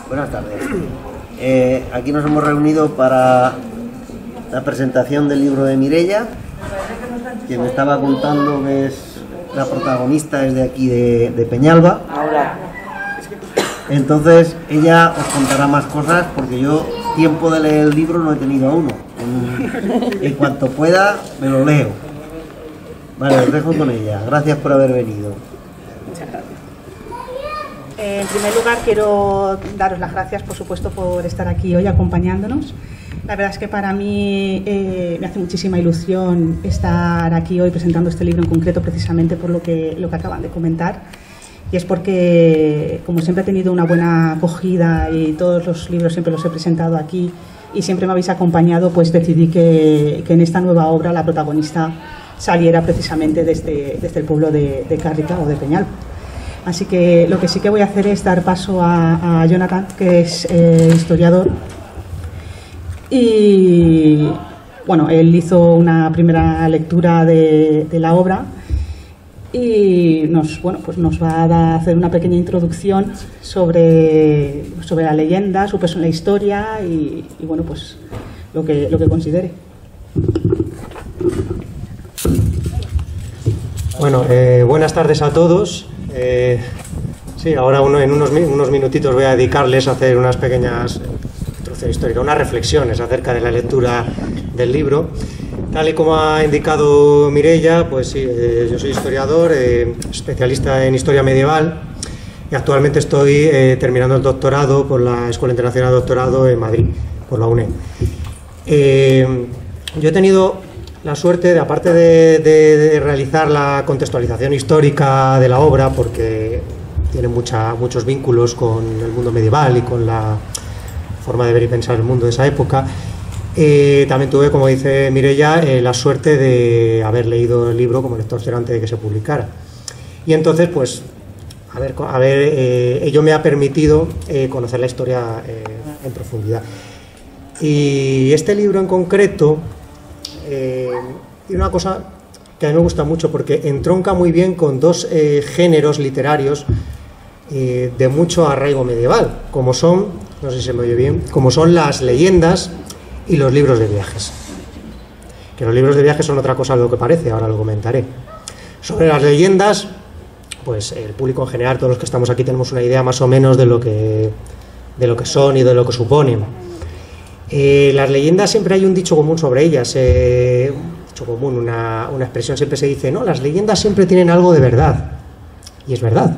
Buenas tardes. Aquí nos hemos reunido para la presentación del libro de Mireia, que me estaba contando que es la protagonista, es de aquí de Peñalba. Entonces ella os contará más cosas porque yo tiempo de leer el libro no he tenido aún. En cuanto pueda me lo leo. Vale, os dejo con ella. Gracias por haber venido. Muchas gracias. En primer lugar quiero daros las gracias, por supuesto, por estar aquí hoy acompañándonos. La verdad es que para mí me hace muchísima ilusión estar aquí hoy presentando este libro en concreto, precisamente por lo que acaban de comentar. Y es porque, como siempre he tenido una buena acogida y todos los libros siempre los he presentado aquí y siempre me habéis acompañado, pues decidí que en esta nueva obra la protagonista saliera precisamente desde el pueblo de Cárrica o de Peñalba. Así que lo que sí que voy a hacer es dar paso a Jonathan, que es historiador. Y bueno, él hizo una primera lectura de la obra y nos va a hacer una pequeña introducción sobre la leyenda, la historia y bueno, pues lo que considere. Bueno, buenas tardes a todos. Sí, ahora en unos minutitos voy a dedicarles a hacer unas pequeñas introducciones históricas, unas reflexiones acerca de la lectura del libro. Tal y como ha indicado Mireia, pues sí, yo soy historiador, especialista en historia medieval y actualmente estoy terminando el doctorado por la Escuela Internacional de Doctorado en Madrid, por la UNED. Yo he tenido la suerte, de, aparte de realizar la contextualización histórica de la obra, porque tiene muchos vínculos con el mundo medieval y con la forma de ver y pensar el mundo de esa época, también tuve, como dice Mireia, la suerte de haber leído el libro como lector cero antes de que se publicara. Y entonces, pues, ello me ha permitido conocer la historia en profundidad. Y este libro en concreto tiene una cosa que a mí me gusta mucho porque entronca muy bien con dos géneros literarios de mucho arraigo medieval, como son, no sé si se me oye bien, como son las leyendas y los libros de viajes. Que los libros de viajes son otra cosa de lo que parece, ahora lo comentaré. Sobre las leyendas, pues el público en general, todos los que estamos aquí tenemos una idea más o menos de lo que son y de lo que suponen. Las leyendas, siempre hay un dicho común sobre ellas, una expresión, siempre se dice, no, las leyendas siempre tienen algo de verdad, y es verdad,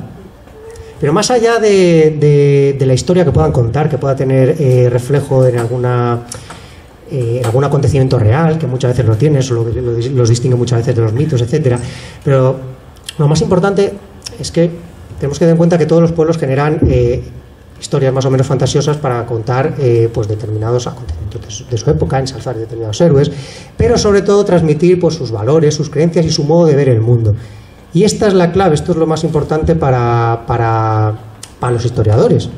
pero más allá de la historia que puedan contar, que pueda tener reflejo en algún acontecimiento real, que muchas veces lo tiene, eso los distingue muchas veces de los mitos, etcétera, pero lo más importante es que tenemos que tener en cuenta que todos los pueblos generan historias más o menos fantasiosas para contar pues determinados acontecimientos de su época, ensalzar determinados héroes, pero sobre todo transmitir pues sus valores, sus creencias y su modo de ver el mundo. Y esta es la clave, esto es lo más importante para los historiadores,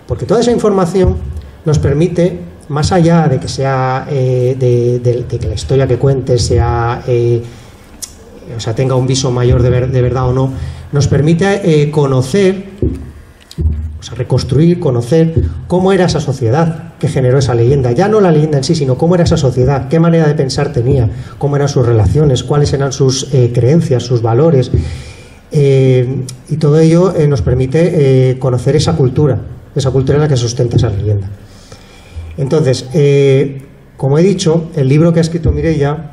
porque toda esa información nos permite, más allá de que sea de que la historia que cuente sea tenga un viso mayor de verdad o no, nos permite conocer, reconstruir, conocer cómo era esa sociedad que generó esa leyenda, ya no la leyenda en sí, sino cómo era esa sociedad, qué manera de pensar tenía, cómo eran sus relaciones, cuáles eran sus creencias, sus valores, y todo ello nos permite conocer esa cultura en la que sustenta esa leyenda. Entonces, como he dicho, el libro que ha escrito Mireia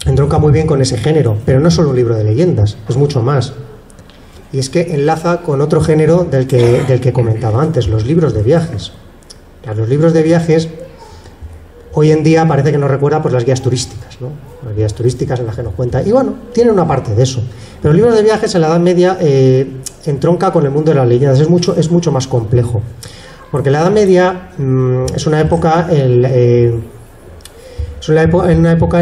entronca muy bien con ese género, pero no es solo un libro de leyendas, es mucho más. Y es que enlaza con otro género del que he comentado antes, los libros de viajes. Los libros de viajes hoy en día parece que nos recuerda pues las guías turísticas, ¿no? Las guías turísticas en las que nos cuenta, y bueno, tienen una parte de eso, pero los libros de viajes en la Edad Media entronca con el mundo de las leyendas, es mucho más complejo, porque la Edad Media es una época en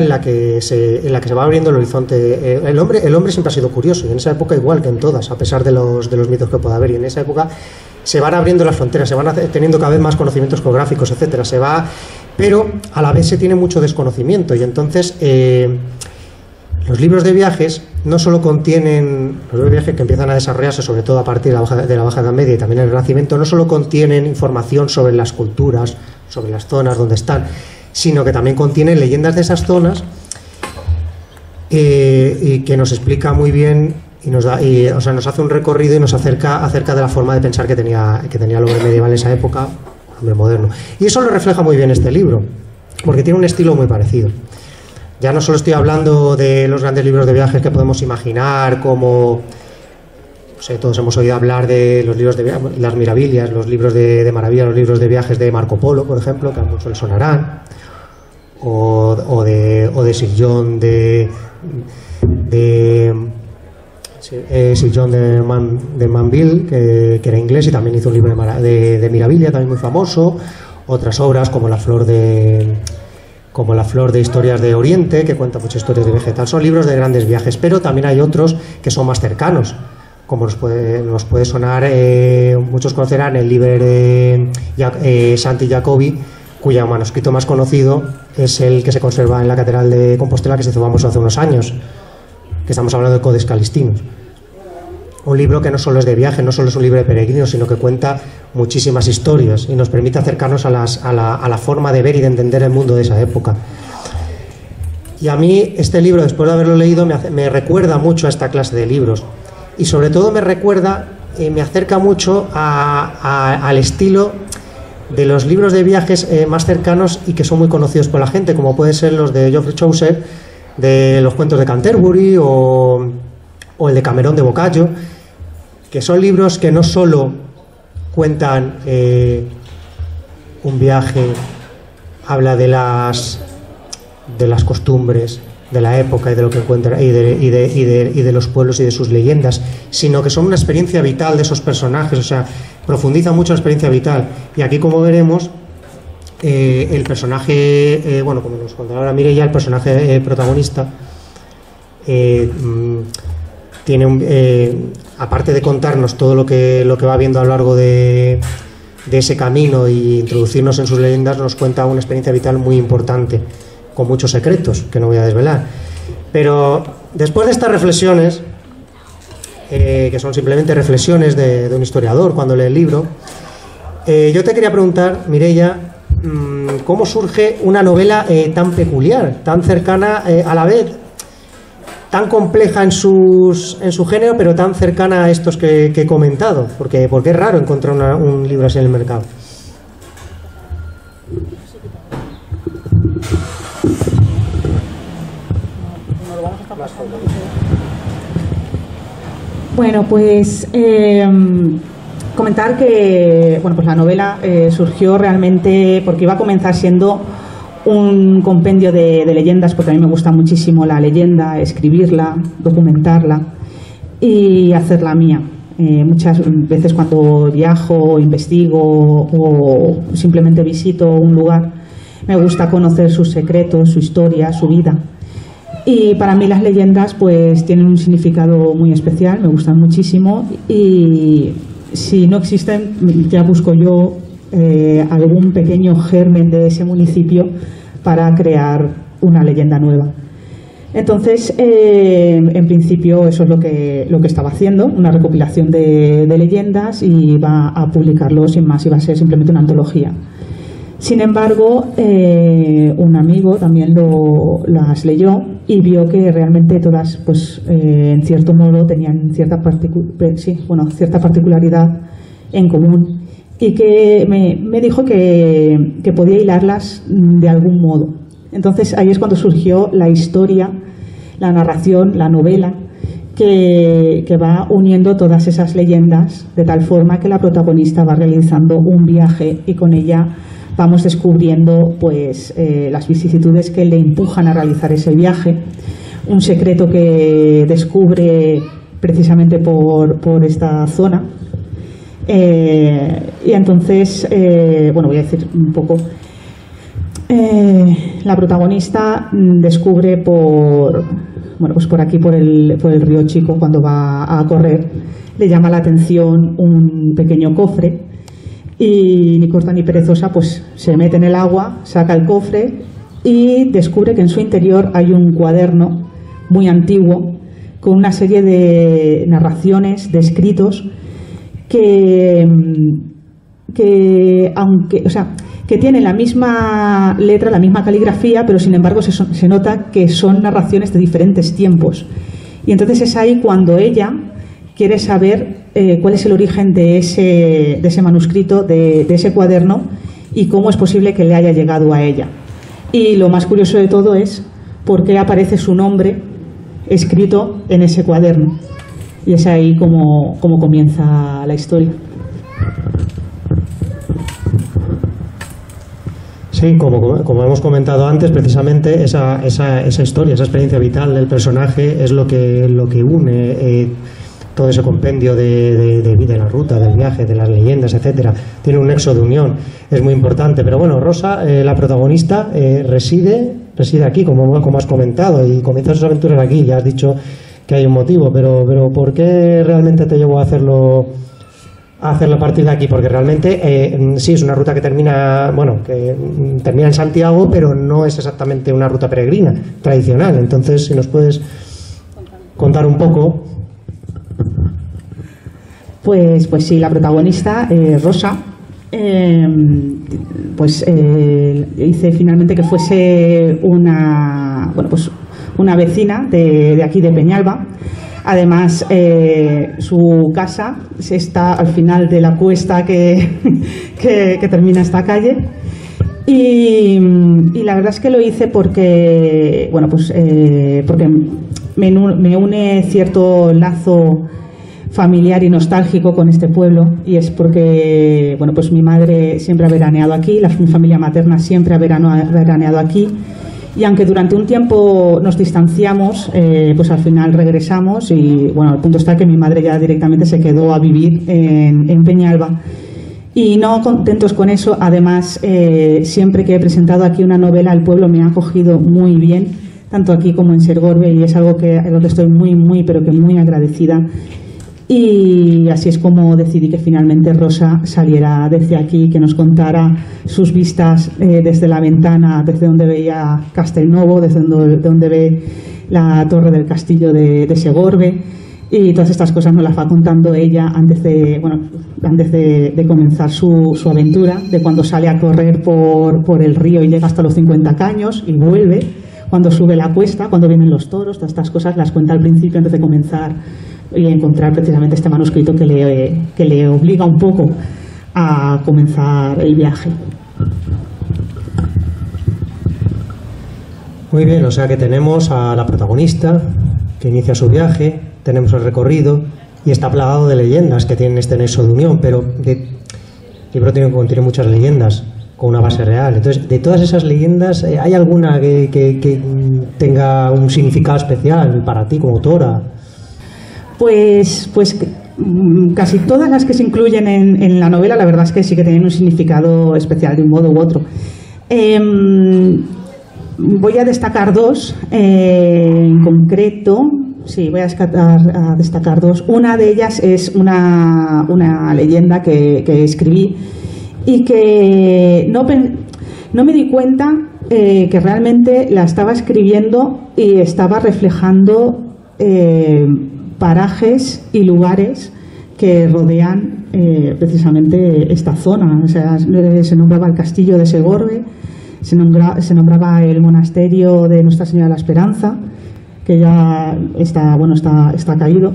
la que se va abriendo el horizonte. El hombre siempre ha sido curioso, y en esa época igual que en todas, a pesar de los mitos que pueda haber, y en esa época se van abriendo las fronteras, se van teniendo cada vez más conocimientos geográficos, etcétera, pero a la vez se tiene mucho desconocimiento, y entonces Los libros de viajes no solo contienen, los libros de viajes que empiezan a desarrollarse sobre todo a partir de la Baja Edad Media y también el Renacimiento, no solo contienen información sobre las culturas, sobre las zonas donde están, sino que también contienen leyendas de esas zonas y que nos explica muy bien y nos hace un recorrido y nos acerca de la forma de pensar que tenía el hombre medieval en esa época, el hombre moderno. Y eso lo refleja muy bien este libro, porque tiene un estilo muy parecido. Ya no solo estoy hablando de los grandes libros de viajes que podemos imaginar, como, no sé, todos hemos oído hablar de los libros de las Miravillas, los libros de maravilla, los libros de viajes de Marco Polo, por ejemplo, que a muchos les sonarán, o de Sir John Sir John de Manville, que era inglés y también hizo un libro de Miravilla, también muy famoso. Otras obras como La flor de historias de Oriente, que cuenta muchas historias de vegetal. Son libros de grandes viajes, pero también hay otros que son más cercanos, como nos puede sonar, muchos conocerán el Liber Santi Jacobi, cuyo manuscrito más conocido es el que se conserva en la Catedral de Compostela, que se hizo famoso hace unos años, que estamos hablando de Codex Calistinos. Un libro que no solo es de viaje, no solo es un libro de peregrinos, sino que cuenta muchísimas historias y nos permite acercarnos a la forma de ver y de entender el mundo de esa época. Y a mí este libro, después de haberlo leído, me recuerda mucho a esta clase de libros. Y sobre todo me acerca mucho al estilo de los libros de viajes más cercanos y que son muy conocidos por la gente, como pueden ser los de Geoffrey Chaucer, de los cuentos de Canterbury o el de Cameron de Boccaccio, que son libros que no solo cuentan un viaje, habla de las costumbres de la época y de lo que encuentra y de los pueblos y de sus leyendas, sino que son una experiencia vital de esos personajes, o sea, profundiza mucho la experiencia vital. Y aquí, como veremos, el personaje, bueno, como nos contará ahora Mireia, el personaje protagonista tiene aparte de contarnos todo lo que va viendo a lo largo de ese camino y introducirnos en sus leyendas, nos cuenta una experiencia vital muy importante, con muchos secretos que no voy a desvelar. Pero después de estas reflexiones, que son simplemente reflexiones de un historiador cuando lee el libro, yo te quería preguntar, Mireia, ¿cómo surge una novela tan peculiar, tan cercana a la vez, tan compleja en su género, pero tan cercana a estos que he comentado? Porque es raro encontrar un libro así en el mercado. Bueno, pues comentar que bueno, pues la novela surgió realmente porque iba a comenzar siendo un compendio de leyendas, porque a mí me gusta muchísimo la leyenda, escribirla, documentarla y hacerla mía. Muchas veces cuando viajo, investigo o simplemente visito un lugar, me gusta conocer sus secretos, su historia, su vida. Y para mí las leyendas pues tienen un significado muy especial, me gustan muchísimo, y si no existen ya busco yo algún pequeño germen de ese municipio para crear una leyenda nueva. Entonces, en principio eso es lo que estaba haciendo, una recopilación de leyendas, y iba a publicarlo sin más, iba a ser simplemente una antología. Sin embargo, un amigo también las leyó y vio que realmente todas, pues, en cierto modo, tenían cierta particularidad en común, y que me dijo que podía hilarlas de algún modo. Entonces ahí es cuando surgió la historia, la narración, la novela, que va uniendo todas esas leyendas de tal forma que la protagonista va realizando un viaje y con ella vamos descubriendo pues las vicisitudes que le empujan a realizar ese viaje, un secreto que descubre precisamente por esta zona. Y entonces, bueno, voy a decir un poco, la protagonista descubre pues por aquí, por el río Chico, cuando va a correr, le llama la atención un pequeño cofre, y ni corta ni perezosa pues se mete en el agua, saca el cofre y descubre que en su interior hay un cuaderno muy antiguo, con una serie de narraciones, de escritos que aunque, o sea, que tienen la misma letra, la misma caligrafía, pero sin embargo se nota que son narraciones de diferentes tiempos. Y entonces es ahí cuando ella quiere saber cuál es el origen de ese manuscrito, de ese cuaderno, y cómo es posible que le haya llegado a ella. Y lo más curioso de todo es por qué aparece su nombre escrito en ese cuaderno. Y es ahí como comienza la historia. Sí, como hemos comentado antes, precisamente esa historia, esa experiencia vital del personaje es lo que une todo ese compendio de la ruta, del viaje, de las leyendas, etcétera. Tiene un nexo de unión, es muy importante. Pero bueno, Rosa, la protagonista, reside aquí, como has comentado, y comienza sus aventuras aquí. Ya has dicho que hay un motivo, pero ¿por qué realmente te llevó a hacerlo a partir de aquí? Porque realmente sí es una ruta que termina en Santiago, pero no es exactamente una ruta peregrina tradicional. Entonces, si nos puedes contar un poco. Pues sí, la protagonista, Rosa, hice finalmente que fuese una vecina de aquí de Peñalba. Además, su casa está al final de la cuesta que termina esta calle. Y la verdad es que lo hice porque me une cierto lazo familiar y nostálgico con este pueblo, y es porque mi madre siempre ha veraneado aquí, mi familia materna siempre ha veraneado aquí, y aunque durante un tiempo nos distanciamos, pues al final regresamos, y el punto está que mi madre ya directamente se quedó a vivir en Peñalba. Y no contentos con eso, además, siempre que he presentado aquí una novela, el pueblo me ha acogido muy bien, tanto aquí como en Segorbe, y es algo a lo que estoy muy, pero que muy agradecida. Y así es como decidí que finalmente Rosa saliera desde aquí, que nos contara sus vistas desde la ventana, desde donde veía Castelnovo, desde donde ve la torre del castillo de Segorbe, y todas estas cosas nos las va contando ella antes de comenzar su aventura, de cuando sale a correr por el río y llega hasta los 50 caños y vuelve, cuando sube la cuesta, cuando vienen los toros. Todas estas cosas las cuenta al principio antes de comenzar y encontrar precisamente este manuscrito que le obliga un poco a comenzar el viaje. Muy bien, o sea que tenemos a la protagonista que inicia su viaje, tenemos el recorrido y está plagado de leyendas que tienen este nexo de unión, pero el libro contiene muchas leyendas con una base real. Entonces, de todas esas leyendas, ¿hay alguna que tenga un significado especial para ti como autora? Pues casi todas las que se incluyen en la novela, la verdad es que sí que tienen un significado especial de un modo u otro. Voy a destacar dos en concreto. Sí, voy a destacar dos. Una de ellas es una leyenda que escribí y que no me di cuenta que realmente la estaba escribiendo y estaba reflejando parajes y lugares que rodean precisamente esta zona. O sea, se nombraba el castillo de Segorbe, se nombraba el monasterio de Nuestra Señora de la Esperanza, que ya está caído.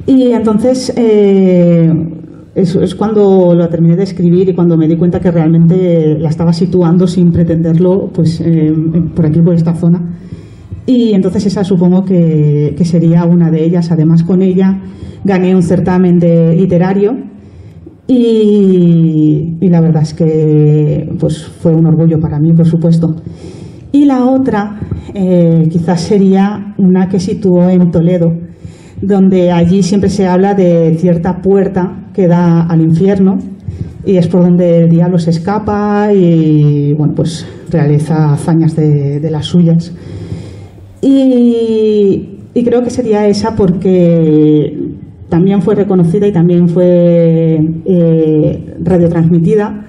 Y entonces es cuando lo terminé de escribir y cuando me di cuenta que realmente la estaba situando sin pretenderlo, pues por aquí, por esta zona. Y entonces esa supongo que sería una de ellas. Además, con ella gané un certamen literario y la verdad es que pues fue un orgullo para mí, por supuesto. Y la otra quizás sería una que situó en Toledo, donde allí siempre se habla de cierta puerta que da al infierno y es por donde el diablo se escapa y pues realiza hazañas de las suyas. Y creo que sería esa porque también fue reconocida y también fue radiotransmitida.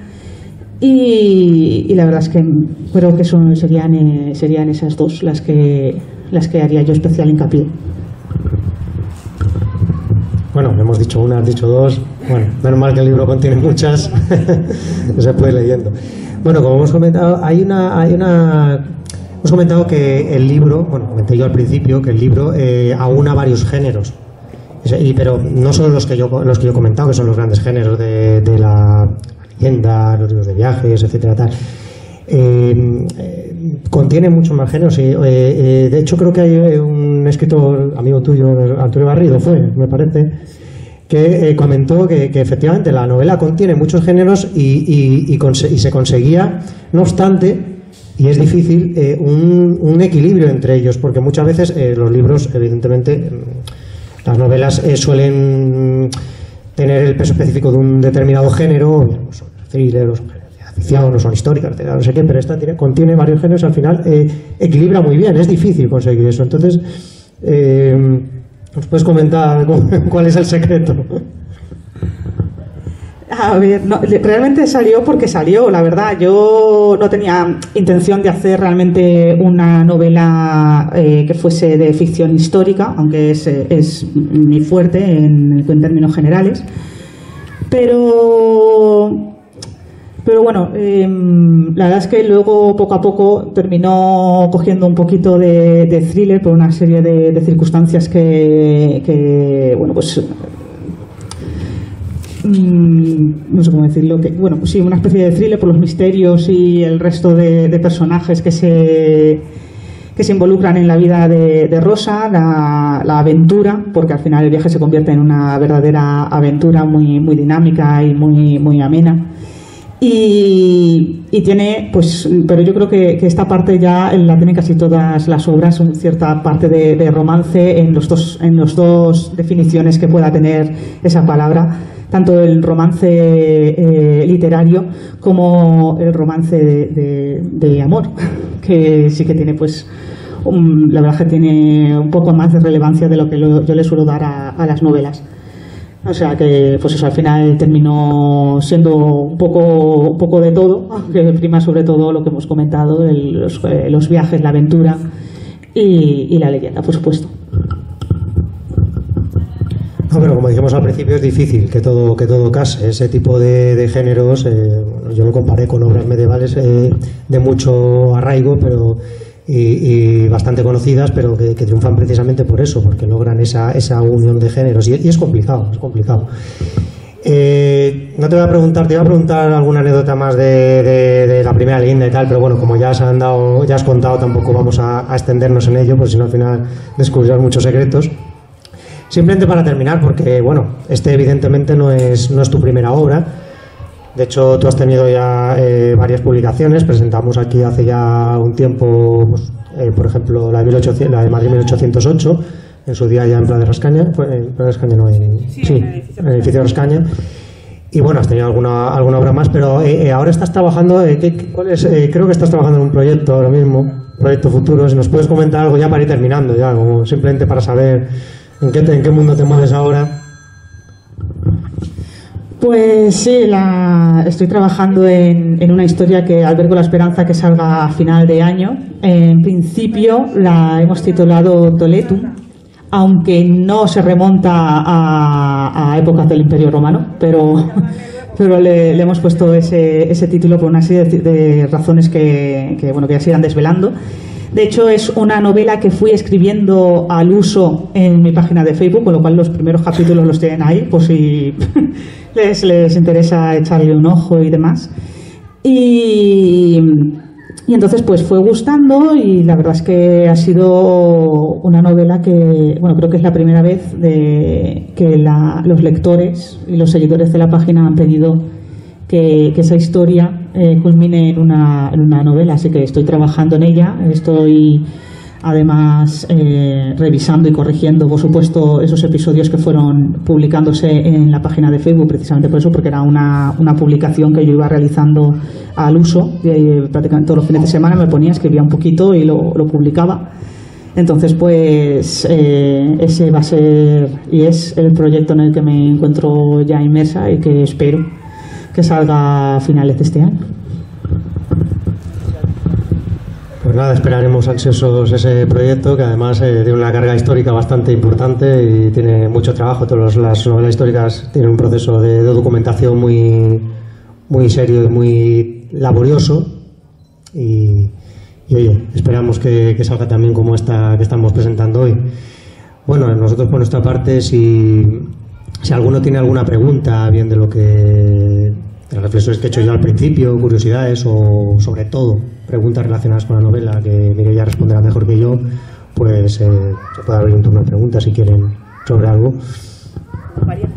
Y la verdad es que creo que serían esas dos las que las que haría yo especial hincapié. Bueno, hemos dicho una, has dicho dos. Bueno, menos mal que el libro contiene muchas. Se puede ir leyendo. Bueno, como hemos comentado, hemos comentado que el libro, bueno, comenté yo al principio que el libro aúna varios géneros. Pero no solo los que yo he comentado, que son los grandes géneros de la leyenda, los libros de viajes, etcétera, tal. Contiene muchos más géneros. De hecho, creo que hay un escritor amigo tuyo, Antonio Garrido, me parece, que comentó que efectivamente la novela contiene muchos géneros y se conseguía, no obstante, y es difícil, un equilibrio entre ellos, porque muchas veces los libros, evidentemente, las novelas suelen tener el peso específico de un determinado género, son thriller, son ficción, no son históricas, no sé qué, pero esta contiene varios géneros, al final equilibra muy bien, es difícil conseguir eso. Entonces, ¿nos puedes comentar cuál es el secreto? A ver, no, realmente salió porque salió, la verdad. Yo no tenía intención de hacer realmente una novela que fuese de ficción histórica, aunque es mi fuerte en términos generales. Pero bueno, la verdad es que luego poco a poco terminó cogiendo un poquito de thriller por una serie de circunstancias que bueno, pues no sé cómo decirlo, que bueno, pues sí, una especie de thriller por los misterios y el resto de personajes que se involucran en la vida de Rosa, la aventura, porque al final el viaje se convierte en una verdadera aventura muy, muy dinámica y muy amena. Y tiene, pues, pero yo creo que esta parte ya la tienen casi todas las obras, una cierta parte de romance en los dos definiciones que pueda tener esa palabra, tanto el romance literario como el romance de amor, que sí que tiene, pues, la verdad que tiene un poco más de relevancia de lo que yo le suelo dar a las novelas. O sea que, pues eso, al final terminó siendo un poco de todo, aunque prima sobre todo lo que hemos comentado, los viajes, la aventura y la leyenda, por supuesto. No, pero como dijimos al principio, es difícil que todo case. Ese tipo de géneros, yo lo comparé con obras medievales de mucho arraigo, pero y bastante conocidas, pero que triunfan precisamente por eso, porque logran esa unión de géneros, y es complicado, No te voy a preguntar, te iba a preguntar alguna anécdota más de la primera leyenda y tal, pero bueno, como ya has contado, tampoco vamos a extendernos en ello, porque si no al final descubrirás muchos secretos. Simplemente para terminar, porque bueno, evidentemente no es tu primera obra. De hecho, tú has tenido ya varias publicaciones. Presentamos aquí hace ya un tiempo, pues, por ejemplo, la de Madrid 1808, en su día ya en Pla de Rascaña. En el edificio de Rascaña. Y bueno, has tenido alguna obra más, pero ahora estás trabajando, creo que estás trabajando en un proyecto ahora mismo, proyecto futuro. Si nos puedes comentar algo ya para ir terminando, ya, como simplemente para saber en qué mundo te mueves ahora. Pues sí, estoy trabajando en una historia que albergo la esperanza que salga a final de año. En principio la hemos titulado Toletum, aunque no se remonta a épocas del Imperio Romano, pero le hemos puesto ese título por una serie de razones que ya se irán desvelando. De hecho, es una novela que fui escribiendo al uso en mi página de Facebook, con lo cual los primeros capítulos los tienen ahí, por si les interesa echarle un ojo y demás. Y entonces pues fue gustando, y la verdad es que ha sido una novela que, bueno, creo que es la primera vez que los lectores y los seguidores de la página han pedido que esa historia culmine en una novela, así que estoy trabajando en ella. Estoy además revisando y corrigiendo, por supuesto, esos episodios que fueron publicándose en la página de Facebook, precisamente por eso, porque era una publicación que yo iba realizando al uso, prácticamente todos los fines de semana me ponía, escribía un poquito y lo publicaba. Entonces, pues ese va a ser y es el proyecto en el que me encuentro ya inmersa y que espero que salga a finales de este año. Pues nada, esperaremos ansiosos ese proyecto, que además tiene una carga histórica bastante importante y tiene mucho trabajo. Todas las novelas históricas tienen un proceso de documentación muy serio y muy laborioso. Y oye, esperamos que salga también como esta que estamos presentando hoy. Bueno, nosotros por nuestra parte, si alguno tiene alguna pregunta, bien de las reflexiones que he hecho yo al principio, curiosidades o sobre todo preguntas relacionadas con la novela que Mireia responderá mejor que yo, pues se puede abrir un turno de preguntas si quieren sobre algo. María.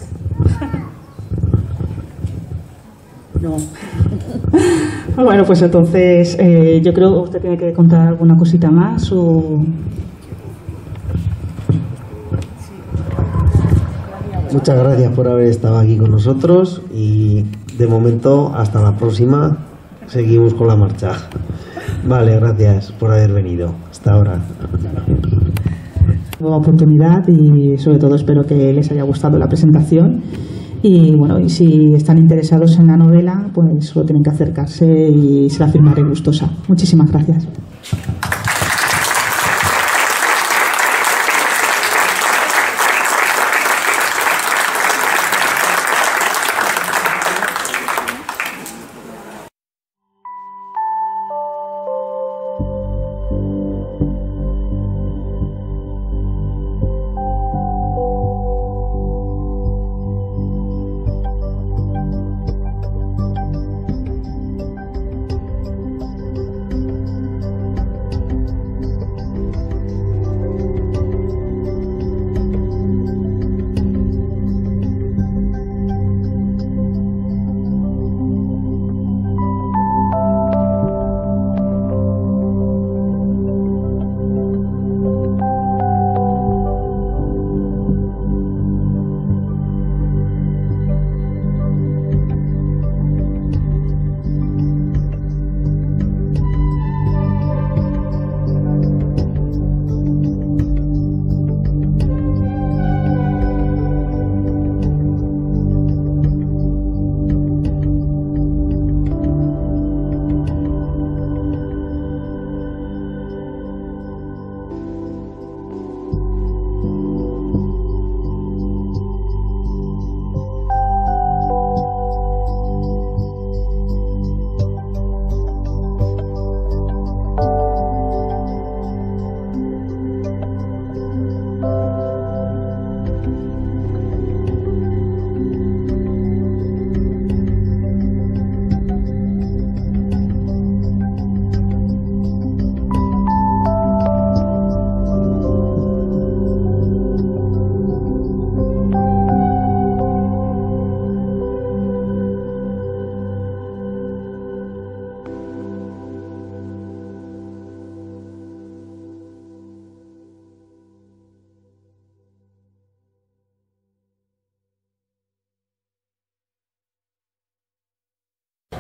No. Bueno, pues entonces yo creo que usted tiene que contar alguna cosita más o... Muchas gracias por haber estado aquí con nosotros y de momento hasta la próxima. Seguimos con la marcha. Vale, gracias por haber venido. Hasta ahora. Nueva oportunidad y sobre todo espero que les haya gustado la presentación y bueno, y si están interesados en la novela pues solo tienen que acercarse y se la firmaré gustosa. Muchísimas gracias.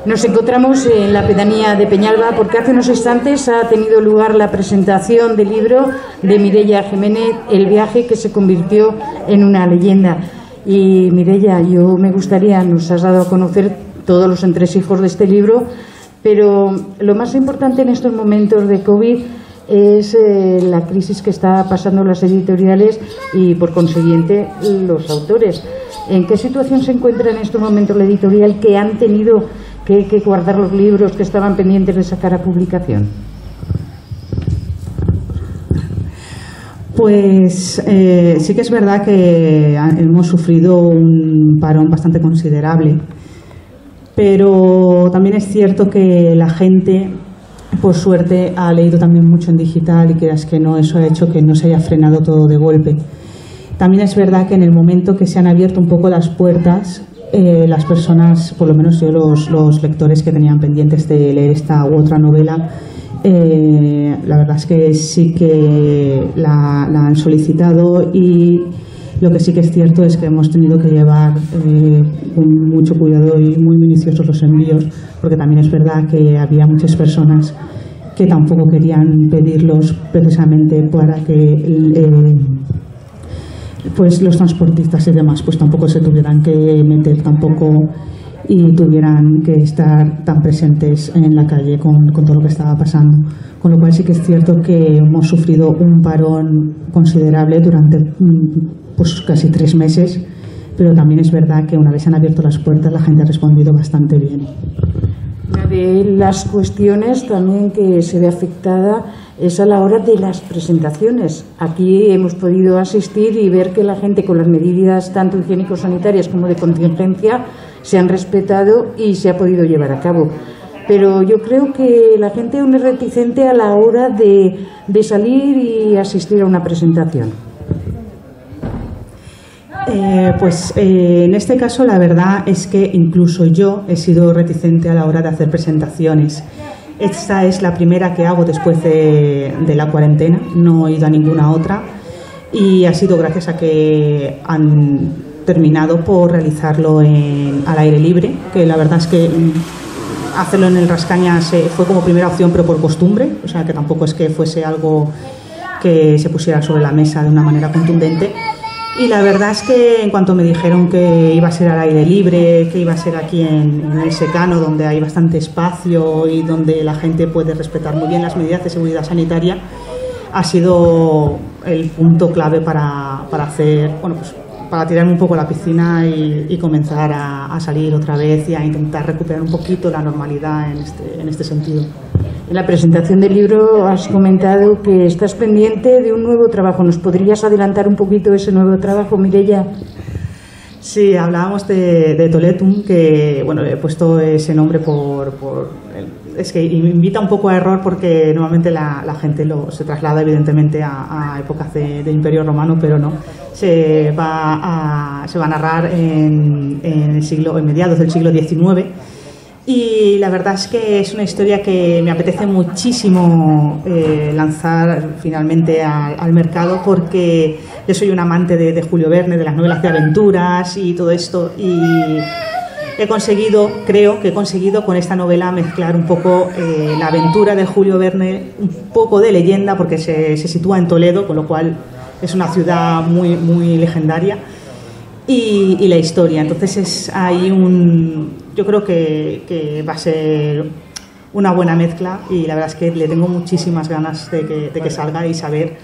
Nos encontramos en la pedanía de Peñalba porque hace unos instantes ha tenido lugar la presentación del libro de Mireia Jiménez, El viaje que se convirtió en una leyenda. Y Mireia, yo me gustaría, nos has dado a conocer todos los entresijos de este libro, pero lo más importante en estos momentos de COVID es la crisis que está pasando las editoriales y por consiguiente los autores. ¿En qué situación se encuentra en estos momentos la editorial que han tenido que guardar los libros que estaban pendientes de sacar a publicación? Pues sí que es verdad que hemos sufrido un parón bastante considerable, pero también es cierto que la gente, por suerte, ha leído también mucho en digital y creas que no, eso ha hecho que no se haya frenado todo de golpe. También es verdad que en el momento que se han abierto un poco las puertas, las personas, por lo menos yo, los lectores que tenían pendientes de leer esta u otra novela, la verdad es que sí que la han solicitado, y lo que sí que es cierto es que hemos tenido que llevar con mucho cuidado y muy minuciosos los envíos, porque también es verdad que había muchas personas que tampoco querían pedirlos precisamente para que pues los transportistas y demás pues tampoco se tuvieran que meter tampoco y tuvieran que estar tan presentes en la calle con todo lo que estaba pasando. Con lo cual sí que es cierto que hemos sufrido un parón considerable durante pues casi 3 meses, pero también es verdad que una vez han abierto las puertas la gente ha respondido bastante bien. Una de las cuestiones también que se ve afectada es a la hora de las presentaciones. Aquí hemos podido asistir y ver que la gente, con las medidas tanto higiénico-sanitarias como de contingencia, se han respetado y se ha podido llevar a cabo. Pero yo creo que la gente aún es reticente a la hora de salir y asistir a una presentación. En este caso la verdad es que incluso yo he sido reticente a la hora de hacer presentaciones. Esta es la primera que hago después de la cuarentena, no he ido a ninguna otra y ha sido gracias a que han terminado por realizarlo al aire libre, que la verdad es que hacerlo en el Rascañas fue como primera opción, pero por costumbre, o sea que tampoco es que fuese algo que se pusiera sobre la mesa de una manera contundente. Y la verdad es que en cuanto me dijeron que iba a ser al aire libre, que iba a ser aquí en el Secano, donde hay bastante espacio y donde la gente puede respetar muy bien las medidas de seguridad sanitaria, ha sido el punto clave para hacer, bueno, pues para tirarme un poco a la piscina y comenzar a salir otra vez y a intentar recuperar un poquito la normalidad en este sentido. En la presentación del libro has comentado que estás pendiente de un nuevo trabajo. ¿Nos podrías adelantar un poquito ese nuevo trabajo, Mireia? Sí, hablábamos de Toletum, que bueno, he puesto ese nombre es que invita un poco a error porque normalmente la gente se traslada evidentemente a épocas de Imperio Romano, pero no. Se va a narrar en mediados del siglo XIX. Y la verdad es que es una historia que me apetece muchísimo lanzar finalmente al mercado, porque yo soy un amante de Julio Verne, de las novelas de aventuras y todo esto, y creo que he conseguido con esta novela mezclar un poco la aventura de Julio Verne, un poco de leyenda, porque se sitúa en Toledo, con lo cual es una ciudad muy, muy legendaria, y la historia. Entonces yo creo que va a ser una buena mezcla, y la verdad es que le tengo muchísimas ganas de que salga y saber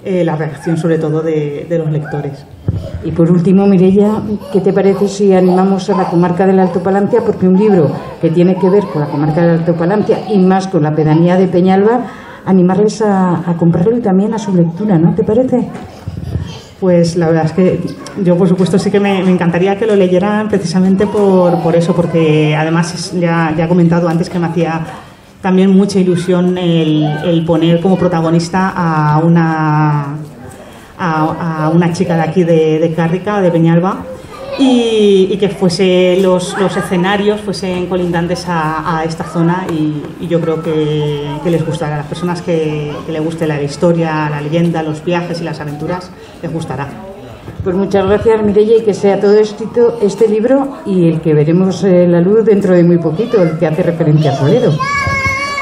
la reacción sobre todo de los lectores. Y por último, Mireia, ¿qué te parece si animamos a la comarca del Alto Palancia? Porque un libro que tiene que ver con la comarca del Alto Palancia y más con la pedanía de Peñalba, animarles a comprarlo y también a su lectura, ¿no? ¿Te parece? Pues la verdad es que yo, por supuesto, sí que me encantaría que lo leyeran precisamente por eso, porque además ya he comentado antes que me hacía también mucha ilusión el poner como protagonista a una chica de aquí de Cárrica, de Peñalba, y que los escenarios fuesen colindantes a esta zona, y yo creo que les gustará. A las personas que les guste la historia, la leyenda, los viajes y las aventuras, les gustará. Pues muchas gracias, Mireia, y que sea todo éxito este libro y el que veremos la luz dentro de muy poquito, el que hace referencia a Toledo.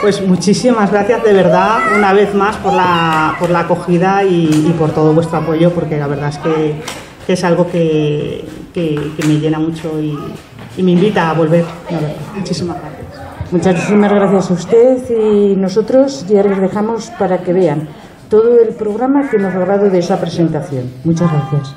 Pues muchísimas gracias de verdad una vez más por la acogida y por todo vuestro apoyo, porque la verdad es que es algo que me llena mucho y me invita a volver. Muchísimas gracias. Muchísimas gracias a usted, y nosotros ya les dejamos para que vean todo el programa que hemos grabado de esa presentación. Muchas gracias.